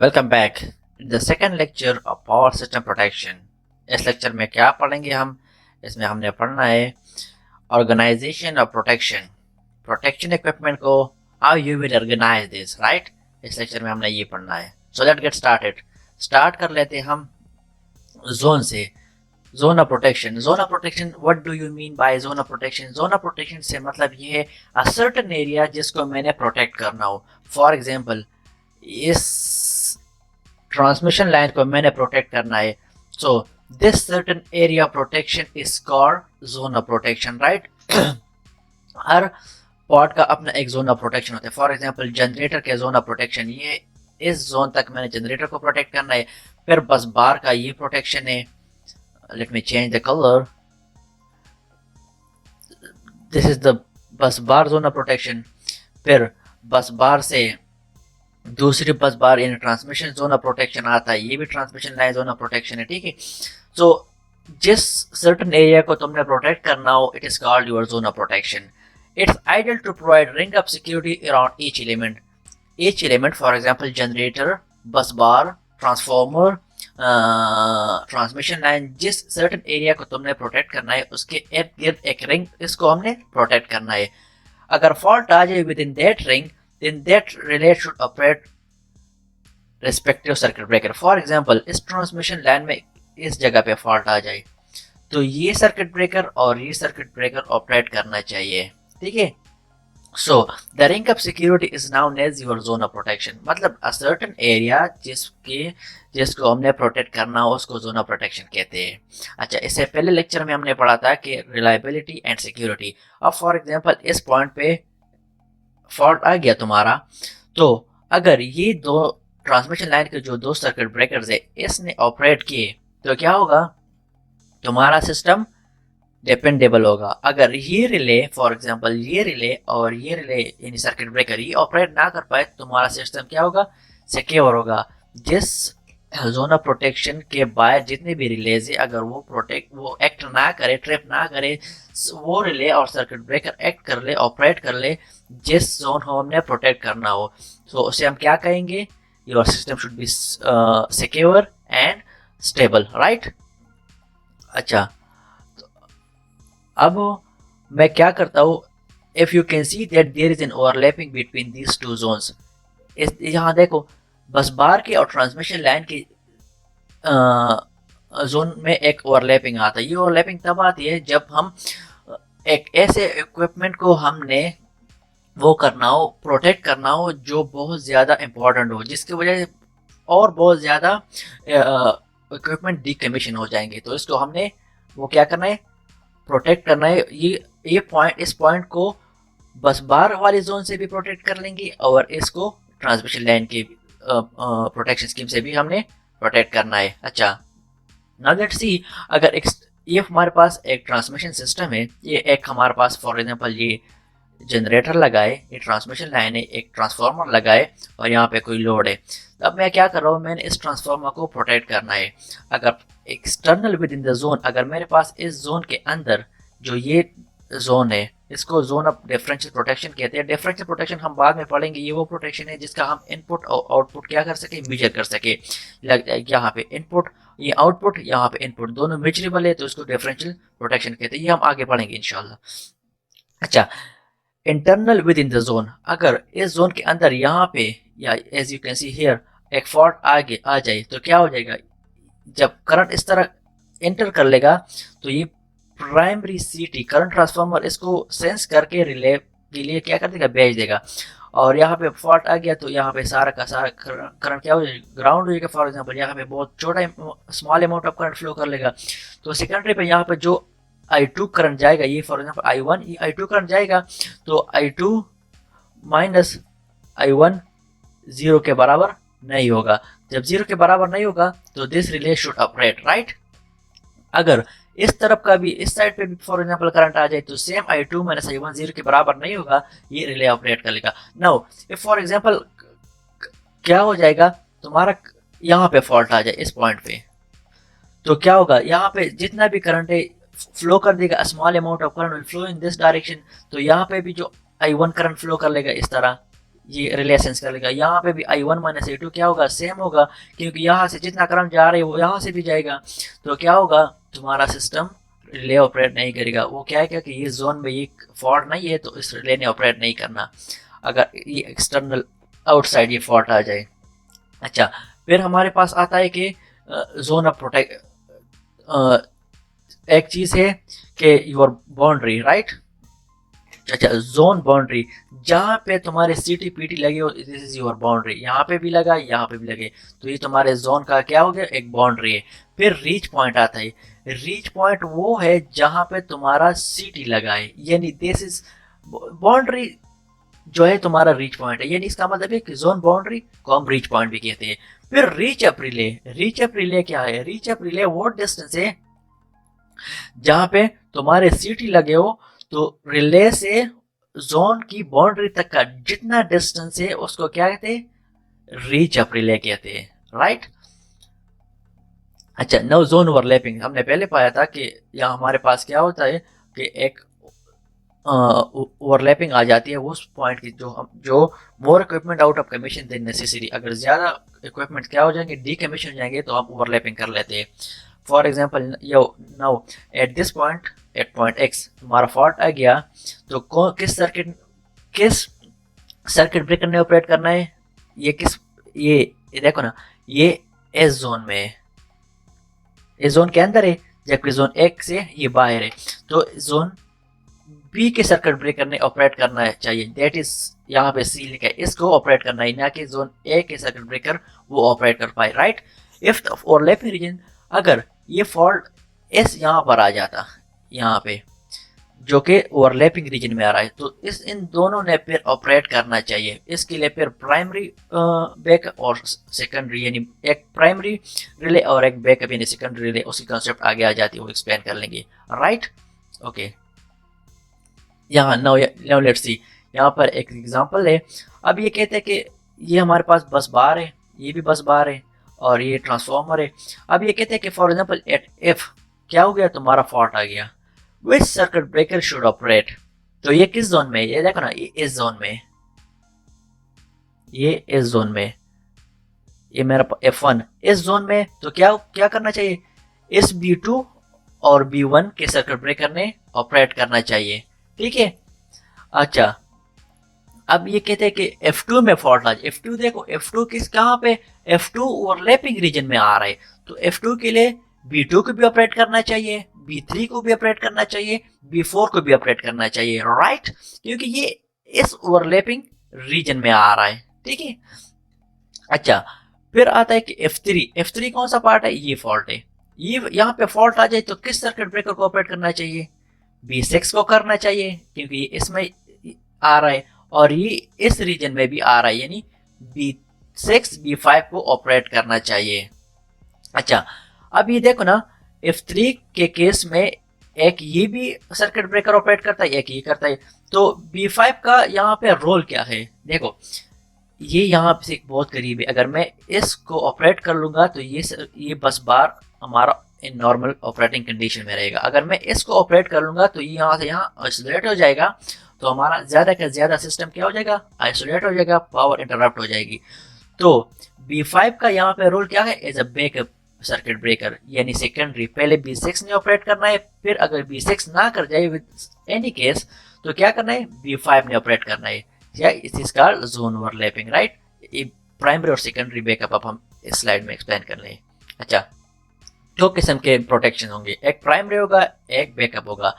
Welcome back in the second lecture of power system protection. इस lecture में क्या पढ़ेंगे हम? इसमें हमने पढ़ना है organisation of protection, protection equipment को, how you will organise this, right. इस लेक्चर में हमने ये पढ़ना है। So let get started. Start कर लेते हैं हम जोन से। Zone of protection, zone of protection, what do you mean by zone of protection? Zone of protection से मतलब ये है अ सर्टेन एरिया जिसको मैंने प्रोटेक्ट करना हो। फॉर एग्जांपल, इस ट्रांसमिशन लाइन को मैंने प्रोटेक्ट करना है। So this certain area protection is called zone of protection, right. Her pot का अपना एक जोन ऑफ प्रोटेक्शन होता है। फॉर एग्जांपल, जनरेटर के जोन ऑफ प्रोटेक्शन, ये इस जोन तक मैंने जनरेटर को प्रोटेक्ट करना है। फिर बस बार का ये प्रोटेक्शन है। Let me change the colour. This is the bus bar zone of protection. फिर बस बार से दूसरी बस बार इन ट्रांसमिशन जोन ऑफ प्रोटेक्शन आता है। ये भी transmission line zone of protection है, ठीक है। सो जिस सर्टेन एरिया को तुमने प्रोटेक्ट करना हो, it is called your zone of protection. It's ideal to provide ring of security around each element. Each element, for example generator, bus bar, transformer, transmission line, जिस certain area को तुमने protect करना है उसके इर्द गिर्द एक रिंग, इसको हमने प्रोटेक्ट करना है। अगर फॉल्ट आ जाए with in that ring, then that relay should operate respective circuit breaker. For example, इस ट्रांसमिशन लाइन में इस जगह पे फॉल्ट आ जाए तो ये सर्किट ब्रेकर और ये सर्किट ब्रेकर ऑपरेट करना चाहिए, ठीक है। So the ring of security is known as your zone of protection. मतलब अ सर्टेन एरिया जिसको हमने प्रोटेक्ट करना हो उसको जोन ऑफ प्रोटेक्शन कहते हैं। अच्छा, इससे पहले लेक्चर में हमने पढ़ा था कि रिलायबिलिटी एंड सिक्योरिटी। अब फॉर एग्जांपल इस पॉइंट पे फॉल्ट आ गया तुम्हारा, तो अगर ये दो ट्रांसमिशन लाइन के जो दो सर्किट ब्रेकर्स है इसने ऑपरेट किए तो क्या होगा? तुम्हारा सिस्टम डिपेंडेबल होगा। अगर ये रिले, फॉर एग्जांपल ये रिले और ये रिले यानी सर्किट ब्रेकर ये ऑपरेट ना कर पाए तो तुम्हारा सिस्टम क्या होगा? सिक्योर होगा। जिस जोन ऑफ प्रोटेक्शन के बाहर जितने भी रिलेज है, अगर वो एक्ट ना करे, ट्रिप ना करे, वो रिले और सर्किट ब्रेकर एक्ट कर ले, ऑपरेट कर ले जिस जोन को हमने प्रोटेक्ट करना हो, तो उसे हम क्या कहेंगे? Your system should be secure and stable, right. अच्छा, तो अब मैं क्या करता हूँ, if you can see that there is an overlapping between these two zones. यहाँ देखो, बस बार के और ट्रांसमिशन लाइन के जोन में एक ओवरलैपिंग आता है। ये ओवरलैपिंग तब आती है जब हम एक ऐसे इक्विपमेंट को हमने वो करना हो, प्रोटेक्ट करना हो जो बहुत ज़्यादा इम्पोर्टेंट हो, जिसकी वजह से और बहुत ज़्यादा इक्विपमेंट डिकमीशन हो जाएंगे। तो इसको हमने वो क्या करना है? प्रोटेक्ट करना है। ये पॉइंट, इस पॉइंट को बस बार वाले जोन से भी प्रोटेक्ट कर लेंगे और इसको ट्रांसमिशन लाइन के प्रोटेक्शन स्कीम से भी हमने प्रोटेक्ट करना है। अच्छा, नाउ लेट्स सी, अगर ये हमारे पास एक ट्रांसमिशन सिस्टम है, ये एक हमारे पास फॉर एग्जांपल ये जनरेटर लगाए, ये ट्रांसमिशन लाइन है, एक ट्रांसफार्मर लगाए और यहाँ पे कोई लोड है। अब मैं क्या कर रहा हूँ, मैंने इस ट्रांसफार्मर को प्रोटेक्ट करना है। अगर external with in the zone, अगर मेरे पास इस जोन के अंदर जो ये जोन है, इसको जोन ऑफ डिफरेंशियल प्रोटेक्शन कहते हैं। डिफरेंशियल प्रोटेक्शन हम बाद में पढ़ेंगे। ये वो प्रोटेक्शन है जिसका हम इनपुट और आउटपुट क्या कर सके? मेजर कर सके। यहाँ पे इनपुट, ये आउटपुट, यहाँ पे इनपुट, दोनों मेजरेबल है तो इसको डिफरेंशियल प्रोटेक्शन कहते हैं। ये हम आगे पढ़ेंगे इंशाल्लाह। अच्छा, internal within the zone, अगर इस जोन के अंदर यहाँ पे या as you can see here एक फॉल्ट आगे आ जाए तो क्या हो जाएगा? जब करंट इस तरह एंटर कर लेगा तो ये प्राइमरी सीटी करंट ट्रांसफार्मर इसको सेंस करके रिले के लिए क्या कर देगा? भेज देगा। और यहाँ पे फॉल्ट आ गया तो यहाँ पे सारा का सारा करंट क्या हो जाएगा? ग्राउंड हो जाएगा। फॉर एग्जांपल यहाँ पे बहुत छोटा small amount of current flow कर लेगा, तो सेकेंडरी पे यहाँ पे जो I2 करंट जाएगा, ये फॉर एग्जांपल I1, ये I2 करंट जाएगा तो I2 माइनस I1 जीरो के बराबर नहीं होगा। जब जीरो के बराबर नहीं होगा तो this relay should operate, right. अगर इस तरफ का भी, इस साइड पे भी फॉर एग्जांपल करंट आ जाए तो same I2 minus I1 zero के बराबर नहीं होगा, ये रिले ऑपरेट कर लेगा। नाउ इफ फॉर एग्जांपल क्या हो जाएगा, तुम्हारा यहाँ पे फॉल्ट आ जाए इस पॉइंट पे, तो क्या होगा? यहाँ पे जितना भी करंट है फ्लो कर देगा, small amount of current will flow in this direction, तो यहाँ पे भी जो I1 करंट फ्लो कर लेगा इस तरह, ये रिले सेंस कर लेगा। यहाँ पे भी I1 माइनस I2 क्या होगा, सेम होगा, क्योंकि यहाँ से जितना करंट जा रहा है वो यहाँ से भी जाएगा। तो क्या होगा, तुम्हारा सिस्टम रिले ऑपरेट नहीं करेगा। वो क्या है क्या कि ये जोन में ये फॉल्ट नहीं है तो इस रिले ने ऑपरेट नहीं करना, अगर ये एक्सटर्नल आउटसाइड ये फॉल्ट आ जाए। अच्छा, फिर हमारे पास आता है कि जोन ऑफ प्रोटेक्ट, एक चीज़ है कि योर बाउंड्री, राइट। अच्छा, जोन बाउंड्री, जहाँ पे तुम्हारे CTPT लगे हो, दिस इज योर बाउंड्री। यहाँ पे भी लगा, यहाँ पे भी लगे, तो ये तुम्हारे जोन का क्या हो गया, एक बाउंड्री है। फिर रीच पॉइंट आता है। रीच पॉइंट वो है जहाँ पे तुम्हारा CT लगा है, यानी दिस इज बाउंड्री जो है तुम्हारा रीच पॉइंट है, यानी इसका मतलब है कि जोन बाउंड्री को हम रीच पॉइंट भी कहते हैं। फिर reach up relay, reach up relay क्या है, रीच अप रिले वो डिस्टेंस है जहाँ पे तुम्हारे CT लगे हो, तो रिले से जोन की बाउंड्री तक का जितना डिस्टेंस है उसको क्या कहते हैं, रीच अप रिले कहते हैं, राइट। अच्छा, नो जोन ओवरलैपिंग, हमने पहले पाया था कि यहाँ हमारे पास क्या होता है कि एक ओवरलैपिंग आ जाती है उस पॉइंट की जो more equipment out of commission than necessary, अगर ज़्यादा इक्विपमेंट क्या हो जाएंगे, डीकमीशन हो जाएंगे, तो हम ओवरलैपिंग कर लेते हैं। For example yo now at this point, at point X हमारा फॉल्ट आ गया, तो किस सर्किट ब्रेकर ने ऑपरेट करना है, ये देखो ना, ये एस जोन में है, इस जोन के अंदर है, जबकि जोन एक से ये बाहर है। तो जोन बी के सर्किट ब्रेकर ने ऑपरेट करना चाहिए, दैट इज यहाँ पे सी लिखा है, इसको ऑपरेट करना है, ना कि जोन ए के सर्किट ब्रेकर वो ऑपरेट कर पाए, right. If the overlapping region, अगर ये फॉल्ट एस यहाँ पर आ जाता, यहाँ पे जो कि ओवरलैपिंग रीजन में आ रहा है, तो इन दोनों ने फिर ऑपरेट करना चाहिए। इसके लिए फिर प्राइमरी बैकअप और सेकेंडरी, यानी एक प्राइमरी रिले और एक बैकअप यानी सेकेंडरी रिले, उसकी कॉन्सेप्ट आगे आ जाती है, वो एक्सप्लेन कर लेंगे, राइट। ओके, यहाँ नाउ लेट्स सी, यहाँ पर एक एग्जांपल है। अब ये कहते हैं कि ये हमारे पास बस बार है, ये भी बस बार है, और ये ट्रांसफॉर्मर है। अब ये कहते हैं कि फॉर एग्जांपल एट एफ क्या हो गया, तुम्हारा फॉल्ट आ गया, विच सर्किट ब्रेकर शुड ऑपरेट, तो ये किस जोन में है, ये देखो ना, ये इस जोन में, ये इस जोन में, ये मेरा F1 इस जोन में, तो क्या करना चाहिए, इस B2 और B1 के सर्किट ब्रेकर ने ऑपरेट करना चाहिए, ठीक है। अच्छा, अब ये कहते हैं कि F2 में फॉल्ट आ जाए, F2 देखो, F2 कहाँ पे, F2 ओवरलैपिंग रीजन में आ रहा है, तो F2 के लिए B2 को भी ऑपरेट करना चाहिए, B3 को भी ऑपरेट करना चाहिए, B4 को भी ऑपरेट करना चाहिए, राइट, क्योंकि ये इस ओवरलैपिंग रीजन में आ रहा है, ठीक है। अच्छा, फिर आता है कि F3 कौन सा पार्ट है, ये फॉल्ट है, ये यहाँ पे फॉल्ट आ जाए तो किस सर्किट ब्रेकर को ऑपरेट करना चाहिए, B6 को करना चाहिए, क्योंकि ये इसमें आ रहा है और ये इस रीजन में भी आ रहा है, यानी B6 B5 को ऑपरेट करना चाहिए। अच्छा, अब ये देखो ना, F3 के केस में एक ये भी सर्किट ब्रेकर ऑपरेट करता है, एक ये करता है, तो B5 का यहाँ पे रोल क्या है, देखो ये यहाँ से बहुत करीब है, अगर मैं इसको ऑपरेट कर लूंगा तो ये बस बार हमारा इन नॉर्मल ऑपरेटिंग कंडीशन में रहेगा, अगर मैं इसको ऑपरेट कर लूंगा तो ये यहाँ से यहाँ आइसोलेट हो जाएगा, तो हमारा ज़्यादा का ज़्यादा सिस्टम क्या हो जाएगा, आइसोलेट हो जाएगा, पावर इंटरप्ट हो जाएगी। तो B5 का यहाँ पे रोल क्या है, as a backup circuit breaker, यानी सेकेंडरी, पहले B6 ने ऑपरेट करना है, फिर अगर B6 ना कर जाए विद एनी केस, तो क्या करना है, B5 ने ऑपरेट करना है, या it is called zone overlapping, right. ये प्राइमरी और सेकेंडरी बैकअप अब हम इस स्लाइड में एक्सप्लेन कर लें। अच्छा, दो किस्म के प्रोटेक्शन होंगे, एक प्राइमरी होगा, एक बैकअप होगा।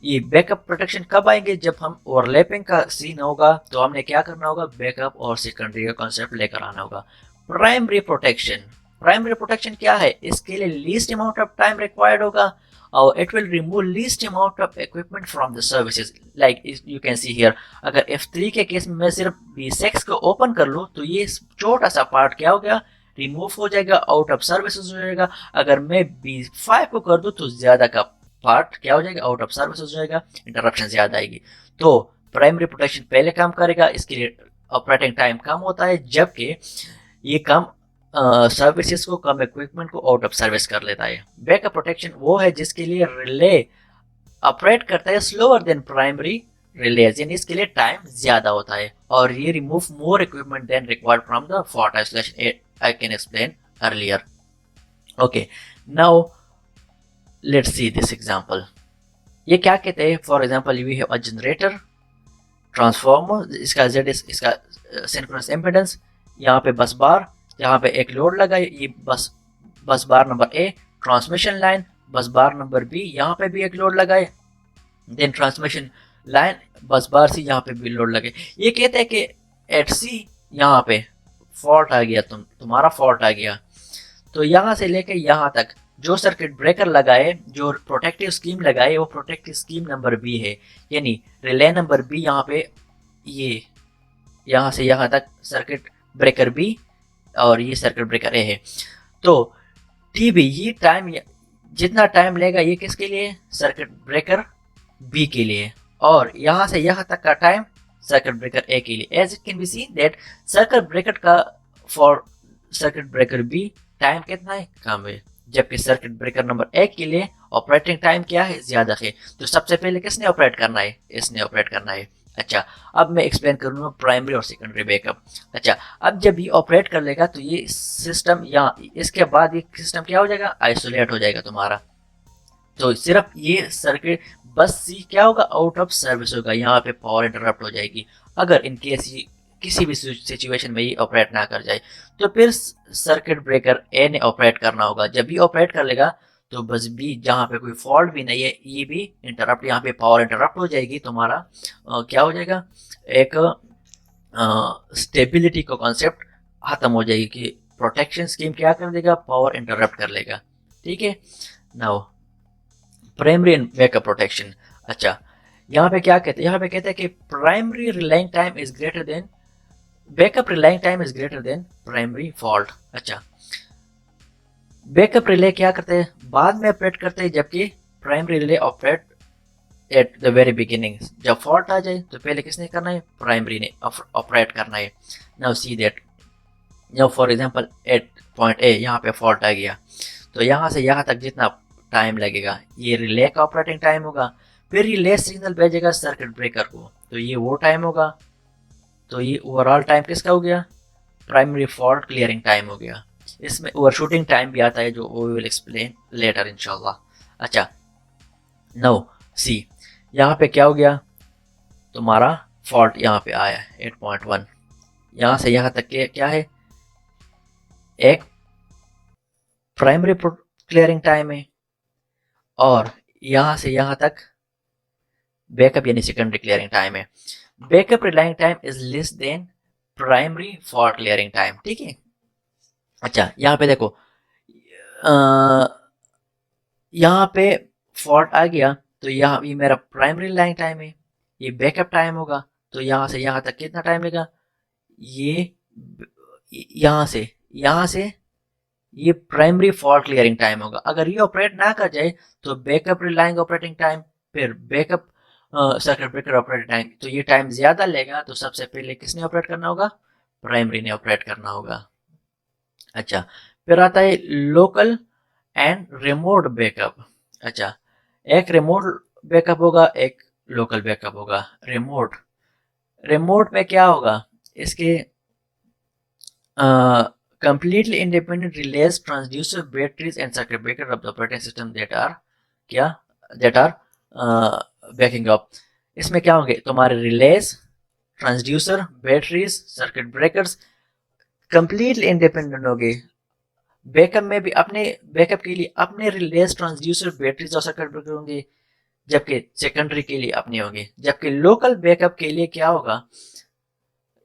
ये बैकअप प्रोटेक्शन कब आएंगे, जब हम ओवरलैपिंग का सीन होगा तो हमने क्या करना होगा, बैकअप और सेकेंडरी का कॉन्सेप्ट लेकर आना होगा। प्राइमरी प्रोटेक्शन क्या है, इसके लिए least amount of time required होगा और it will remove least amount of equipment from the services, like you can see here. अगर F3 के केस में मैं सिर्फ B6 को ओपन कर लूँ तो ये छोटा सा पार्ट क्या हो गया, रिमूव हो जाएगा, आउट ऑफ सर्विसेज हो जाएगा। अगर मैं B5 को कर दूं तो ज्यादा का पार्ट क्या हो जाएगा, आउट ऑफ सर्विसेज हो जाएगा, इंटरप्शन ज्यादा आएगी। तो प्राइमरी प्रोटेक्शन पहले काम करेगा, इसके लिए ऑपरेटिंग टाइम कम होता है, जबकि ये कम सर्विसेज को, कम इक्विपमेंट को आउट ऑफ सर्विस कर लेता है। बैकअप प्रोटेक्शन वो है जिसके लिए रिले ऑपरेट करता है स्लोअर देन प्राइमरी रिलेज, यानी इसके लिए टाइम ज्यादा होता है, और ये remove more equipment than required from the fault isolation, I can explain earlier. Okay, now let's see this example. ये क्या कहते हैं, for example we have a generator transformer, इसका जेड इसका सिंक्रोनस इम्पीडेंस, यहाँ पे बस बार, यहाँ पे एक लोड लगा है, ये बस बार नंबर ए, ट्रांसमिशन लाइन बस बार नंबर बी, यहाँ पे भी एक लोड लगा है, देन ट्रांसमिशन लाइन बस बार सी, यहाँ पे भी लोड लगे। ये कहते हैं कि एट सी यहाँ पे फॉल्ट आ गया, तुम्हारा फॉल्ट आ गया, तो यहाँ से लेके यहाँ तक जो सर्किट ब्रेकर लगाए, जो प्रोटेक्टिव स्कीम लगाए, वो प्रोटेक्टिव स्कीम नंबर बी है, यानी रिले नंबर बी यहाँ पे, ये यहाँ से यहाँ तक सर्किट ब्रेकर बी और ये सर्किट ब्रेकर ए है। तो टी बी, ये टाइम जितना टाइम लेगा ये किसके लिए, सर्किट ब्रेकर बी के लिए, और यहाँ से यहाँ तक का टाइम सर्किट ब्रेकर ए के लिए। As it can be seen that circuit breaker का for circuit breaker B time कितना है, कम है, जबकि सर्किट ब्रेकर नंबर एक के लिए ऑपरेटिंग टाइम क्या है, ज्यादा है। तो सबसे पहले किसने ऑपरेट करना है, इसने ऑपरेट करना है। अच्छा, अब मैं एक्सप्लेन करूंगा प्राइमरी और सेकेंडरी बैकअप। अच्छा, अब जब ये ऑपरेट कर लेगा तो ये सिस्टम, या इसके बाद ये सिस्टम क्या हो जाएगा, आइसोलेट हो जाएगा तुम्हारा। तो सिर्फ ये सर्किट बस सी क्या होगा, आउट ऑफ सर्विस होगा, यहाँ पे पावर इंटरप्ट हो जाएगी। अगर इन केस किसी भी सिचुएशन में ये ऑपरेट ना कर जाए, तो फिर सर्किट ब्रेकर ए ने ऑपरेट करना होगा। जब भी ऑपरेट कर लेगा तो बस बी, जहाँ पे कोई फॉल्ट भी नहीं है, ये भी इंटरप्ट, यहाँ पे पावर इंटरप्ट हो जाएगी तुम्हारा। क्या हो जाएगा, एक स्टेबिलिटी का कॉन्सेप्ट खत्म हो जाएगी कि प्रोटेक्शन स्कीम क्या कर देगा, पावर इंटरप्ट कर लेगा। ठीक है, now primary and backup protection. अच्छा, यहाँ पे क्या कहते हैं, यहाँ पे कहते हैं कि primary relying time is greater than backup relying time is greater than primary fault. अच्छा, बैकअप रिले क्या करते हैं, बाद में ऑपरेट करते हैं, जबकि primary relay operate at the very beginning. जब फॉल्ट आ जाए तो पहले किसने करना है, प्राइमरी ने ऑपरेट करना है। Now see that, now for example at point A, यहाँ पे फॉल्ट आ गया, तो यहाँ से यहाँ तक जितना टाइम लगेगा ये रिले का ऑपरेटिंग टाइम होगा। फिर रिले सिग्नल भेजेगा सर्किट ब्रेकर को, तो ये वो टाइम होगा। तो ये ओवरऑल टाइम किसका हो गया, प्राइमरी फॉल्ट क्लियरिंग टाइम हो गया। इसमें ओवरशूटिंग टाइम भी आता है, जो वी विल एक्सप्लेन लेटर इंशाल्लाह। अच्छा, नो सी, यहाँ पे क्या हो गया, तुम्हारा फॉल्ट यहाँ पे आया 8.1, यहाँ से यहाँ तक के क्या है, एक प्राइमरी क्लियरिंग टाइम है, और यहाँ से यहाँ तक बैकअप यानी सेकेंडरी क्लियरिंग टाइम है। Backup relying time is less than primary fault clearing time. ठीक है, अच्छा यहाँ पे देखो, यहाँ पे फॉल्ट आ गया, तो यहाँ ये मेरा प्राइमरी लाइन टाइम है, ये बैकअप टाइम होगा। तो यहाँ से यहाँ तक कितना टाइम लेगा, ये यहाँ से ये प्राइमरी फॉल्ट क्लियरिंग टाइम होगा। अगर ये ऑपरेट ना कर जाए तो बैकअप रिलाइंग ऑपरेटिंग टाइम, फिर backup circuit breaker operating time, तो ये टाइम ज्यादा लेगा। तो सबसे पहले किसने ऑपरेट करना होगा, प्राइमरी ने ऑपरेट करना होगा। अच्छा, फिर आता है लोकल एंड रिमोट बैकअप। अच्छा, एक रिमोट बैकअप होगा, एक लोकल बैकअप होगा। रिमोट में क्या होगा, इसके completely independent relays, transducer, batteries and circuit breaker of the operating system that are backing up। इसमें क्या होंगे, तुम्हारे release, transducer, batteries, circuit breakers completely independent होंगे। बैकअप में भी अपने बैकअप के लिए अपने रिलेज, ट्रांसड्यूसर, बैटरीज और सर्किट ब्रेकर होंगे, जबकि सेकेंडरी के लिए अपने होंगे। जबकि लोकल बैकअप के लिए क्या होगा,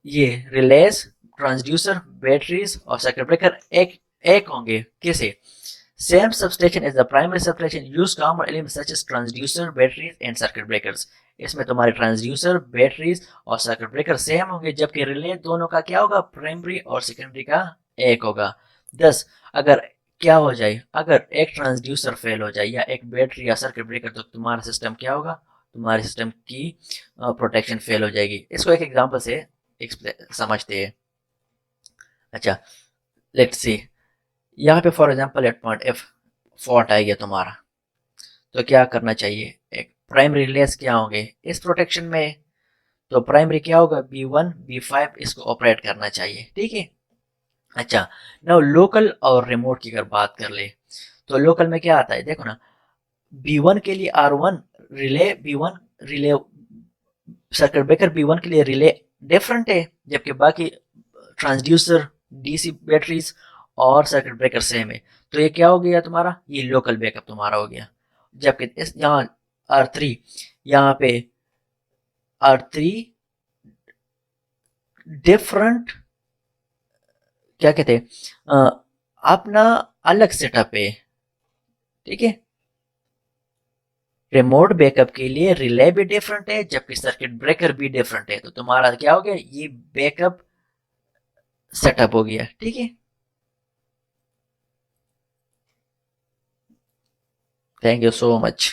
ये रिलेज, ट्रांसड्यूसर, बैटरीज और सर्किट ब्रेकर एक होंगे। कैसे, same substation is the primary substation, use common elements such as transducer, batteries and circuit breakers. इसमें तुम्हारे ट्रांसड्यूसर, बैटरीज और सर्किट ब्रेकर सेम होंगे, जबकि रिले दोनों का क्या होगा, प्राइमरी और सेकेंडरी का एक होगा। दस, अगर क्या हो जाए, अगर एक ट्रांसड्यूसर फेल हो जाए या एक बैटरी या सर्किट ब्रेकर, तो तुम्हारा सिस्टम क्या होगा, तुम्हारे सिस्टम की प्रोटेक्शन फेल हो जाएगी। इसको एक एग्जांपल से समझते हैं। अच्छा, लेट्स सी, यहाँ पे for example at point F fault आ गया तुम्हारा, तो क्या करना चाहिए, एक प्राइमरी रिलेस क्या होंगे इस प्रोटेक्शन में, तो प्राइमरी क्या होगा B1 B5 इसको ऑपरेट करना चाहिए, ठीक है। अच्छा, नाउ लोकल और रिमोट की अगर बात कर ले तो लोकल में क्या आता है देखो ना, B1 के लिए R1 relay B1 relay circuit breaker B1 के लिए रिले डिफरेंट है, जबकि बाकी ट्रांसड्यूसर डीसी बैटरीज और सर्किट ब्रेकर सेम है। तो ये क्या हो गया तुम्हारा, ये लोकल बैकअप तुम्हारा हो गया। जबकि इस यहाँ R3 यहाँ पे R3 डिफरेंट क्या कहते हैं अपना अलग सेटअप है, ठीक है। रिमोट बैकअप के लिए रिले भी डिफरेंट है जबकि सर्किट ब्रेकर भी डिफरेंट है, तो तुम्हारा क्या हो गया ये बैकअप सेटअप हो गया, ठीक है। Thank you so much.